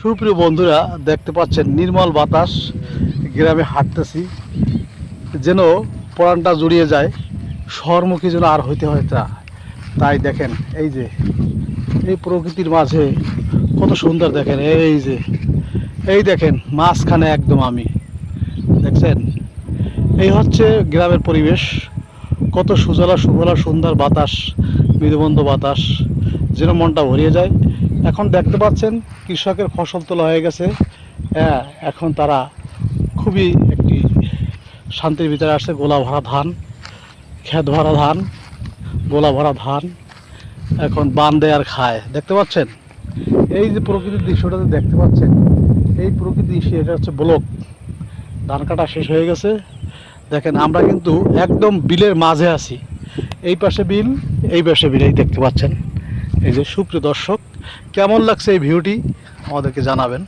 সুপ্রিয় বন্ধুরা, দেখতে পাচ্ছেন নির্মল বাতাস, গ্রামে হাঁটতেছি যেন প্রাণটা জুড়িয়ে যায়। শহরমুখী যেন আর হইতে হয় তাই দেখেন এই যে এই প্রকৃতির মাঝে কত সুন্দর দেখেন। এই দেখেন মাঝখানে একদম আমি, দেখছেন? এই হচ্ছে গ্রামের পরিবেশ। কত সুজলা সুফলা সুন্দর বাতাস, মৃদুমন্দ বাতাস, যেন মনটা ভরিয়ে যায়। এখন দেখতে পাচ্ছেন কৃষকের ফসল তোলা হয়ে গেছে। হ্যাঁ, এখন তারা খুবই একটি শান্তির ভিতরে আসছে। গোলা ভরা ধান, ক্ষেত ভরা ধান, গোলা ভরা ধান এখন বান দেয় আর খায়। দেখতে পাচ্ছেন এই যে প্রকৃতির দৃশ্যটা দেখতে পাচ্ছেন, এই প্রকৃতির দৃশ্য, এটা হচ্ছে ব্লক। ধান কাটা শেষ হয়ে গেছে। দেখেন আমরা কিন্তু একদম বিলের মাঝে আছি। এই পাশে বিল, এই পাশে বিল, এই দেখতে পাচ্ছেন। এই যে সুপ্রিয় দর্শক, কেমন লাগছে এই ভিউটি আমাদেরকে জানাবেন।